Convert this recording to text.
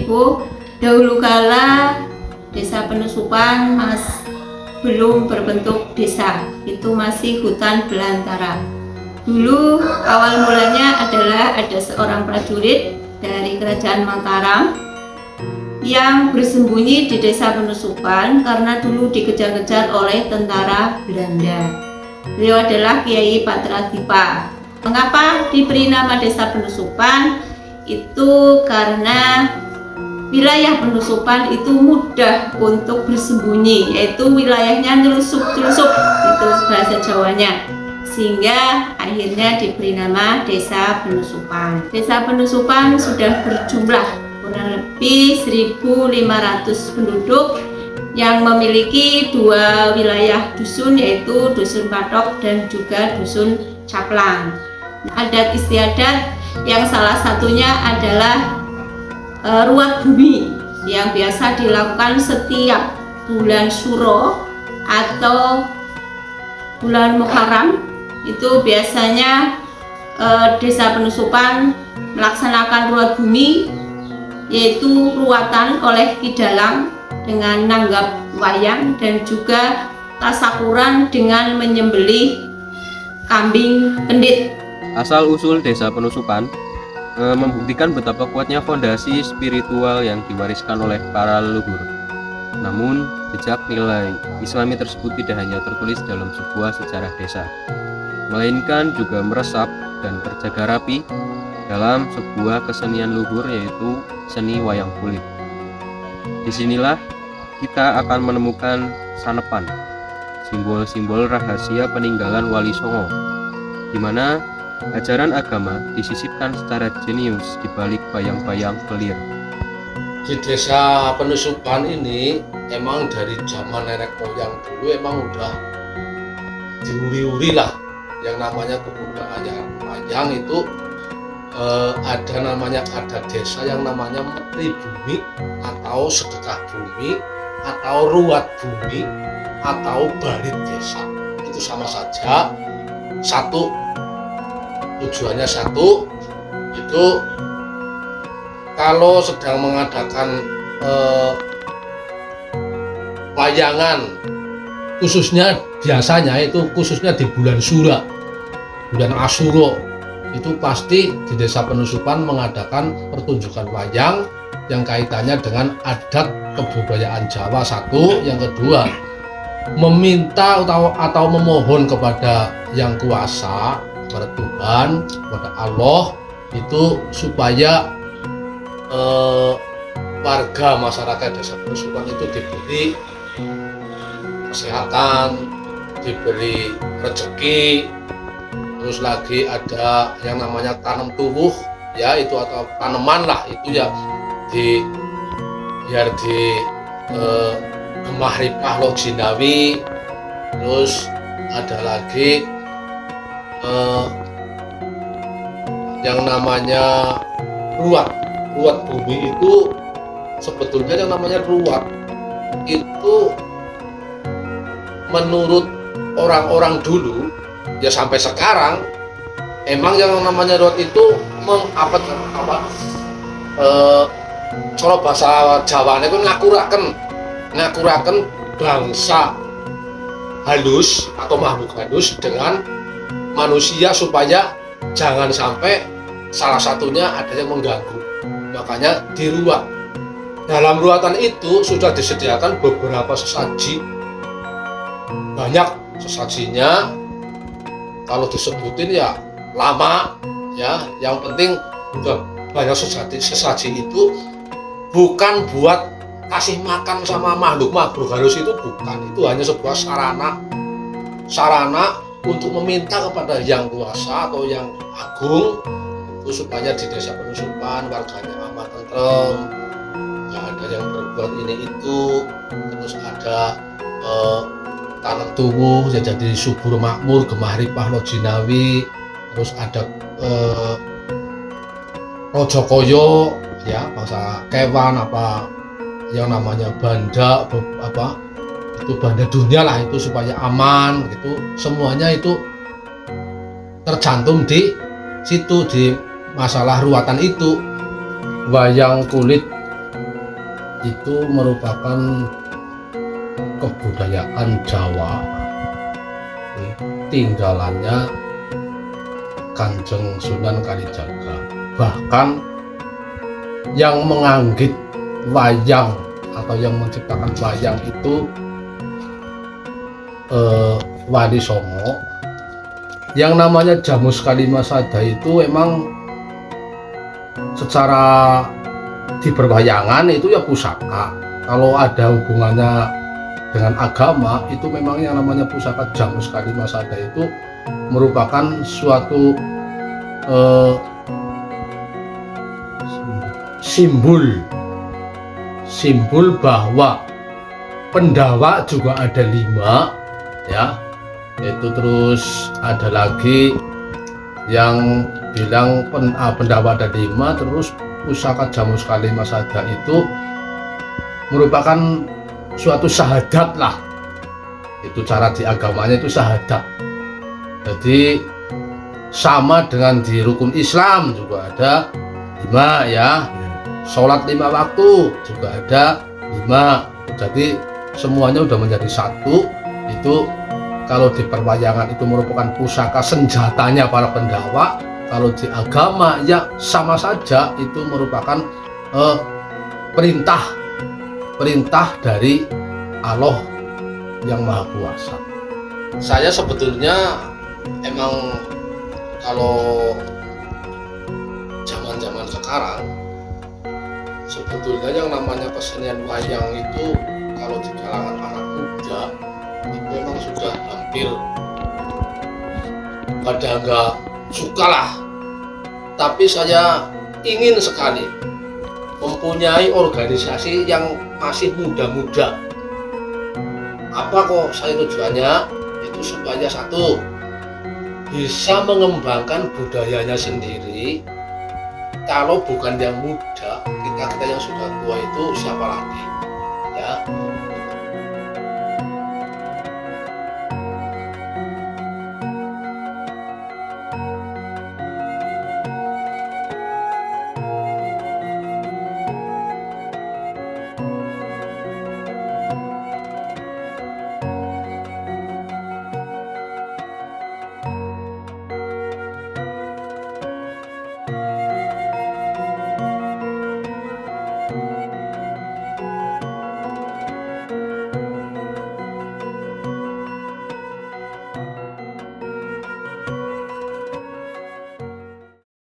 Ibu, dahulu kala Desa Penusupan belum berbentuk desa, itu masih hutan belantara. Dulu awal mulanya adalah ada seorang prajurit dari Kerajaan Mataram yang bersembunyi di Desa Penusupan karena dulu dikejar-kejar oleh tentara Belanda. Beliau adalah Kiai Patradipa. Mengapa diberi nama Desa Penusupan? Itu karena wilayah Penusupan itu mudah untuk bersembunyi, yaitu wilayahnya nyelusup-nyelusup, itu bahasa Jawanya, sehingga akhirnya diberi nama Desa Penusupan. Desa Penusupan sudah berjumlah kurang lebih 1.500 penduduk yang memiliki dua wilayah dusun, yaitu Dusun Patok dan juga Dusun Caplang. Adat istiadat yang salah satunya adalah ruat bumi yang biasa dilakukan setiap bulan Suro atau bulan Muharram. Itu biasanya Desa Penusupan melaksanakan ruat bumi, yaitu ruatan oleh Ki Dalang dengan nanggap wayang dan juga tasakuran dengan menyembelih kambing kendit. Asal-usul Desa Penusupan membuktikan betapa kuatnya fondasi spiritual yang diwariskan oleh para leluhur. Namun, jejak nilai Islami tersebut tidak hanya tertulis dalam sebuah sejarah desa, melainkan juga meresap dan terjaga rapi dalam sebuah kesenian luhur, yaitu seni wayang kulit. Disinilah kita akan menemukan sanepan, simbol-simbol rahasia peninggalan Wali Songo, di mana ajaran agama disisipkan secara jenius di balik bayang-bayang kelir. Di Desa Penusupan ini emang dari zaman nenek moyang dulu emang udah diuri-uri lah yang namanya kebudayaan wayang itu. Ada namanya adat desa yang namanya metri bumi atau sedekah bumi atau ruat bumi atau balit desa. Itu sama saja, satu tujuannya satu, itu kalau sedang mengadakan wayangan, khususnya biasanya itu khususnya di bulan Sura, bulan Asyura, itu pasti di Desa Penusupan mengadakan pertunjukan wayang yang kaitannya dengan adat kebudayaan Jawa. Satu, yang kedua, meminta atau memohon kepada yang kuasa, kepada Tuhan, kepada Allah, itu supaya warga masyarakat Desa Penusupan itu diberi kesehatan, diberi rezeki. Terus lagi ada yang namanya tanam tubuh, ya itu atau tanaman lah, itu ya biar di Gemah Ripah Lojinawi. Terus ada lagi yang namanya ruat bumi. Itu sebetulnya yang namanya ruat itu menurut orang-orang dulu ya sampai sekarang emang yang namanya ruat itu kalau bahasa Jawa itu ngakuraken bangsa halus atau makhluk halus dengan manusia supaya jangan sampai salah satunya ada yang mengganggu. Makanya diruat. Dalam ruatan itu sudah disediakan beberapa sesaji, banyak sesajinya. Kalau disebutin ya lama ya. Yang penting udah banyak sesaji itu bukan buat kasih makan sama makhluk halus, itu bukan. Itu hanya sebuah sarana untuk meminta kepada yang kuasa atau yang agung itu supaya di Desa Penusupan warganya aman tentrem, nggak ada yang berbuat ini itu. Terus ada tanam tubuh ya jadi subur makmur, Gemah Ripah Lojinawi. Terus ada Rojokoyo ya, bangsa kewan apa yang namanya banda itu banda dunia lah, itu supaya aman gitu. Semuanya itu tercantum di situ, di masalah ruatan itu. Wayang kulit itu merupakan kebudayaan Jawa, tinggalannya Kanjeng Sunan Kalijaga. Bahkan yang menganggit wayang atau yang menciptakan wayang itu Wali Songo. Yang namanya Jamus Kalimasada itu emang secara di perwayangan itu ya pusaka. Kalau ada hubungannya dengan agama itu memang yang namanya pusaka Jamus Kalimasada itu merupakan suatu simbol bahwa pendawa juga ada 5 ya, itu terus ada lagi yang bilang pendawa ada 5, terus pusaka Jamus Kalimasada itu merupakan suatu syahadat lah, itu cara di agamanya itu syahadat. Jadi sama dengan di rukun Islam juga ada 5 ya, sholat 5 waktu juga ada 5, jadi semuanya udah menjadi satu. Itu kalau di perwayangan itu merupakan pusaka senjatanya para pendawa, kalau di agama ya sama saja, itu merupakan perintah dari Allah yang Maha Kuasa. Saya sebetulnya emang kalau zaman-zaman sekarang sebetulnya yang namanya kesenian wayang itu kalau di kalangan anak muda itu memang sudah hampir pada nggak suka lah. Tapi saya ingin sekali mempunyai organisasi yang masih muda-muda. Apa kok saya tujuannya? Itu supaya satu, bisa mengembangkan budayanya sendiri. Kalau bukan yang muda, kita yang sudah tua itu siapa lagi? Ya,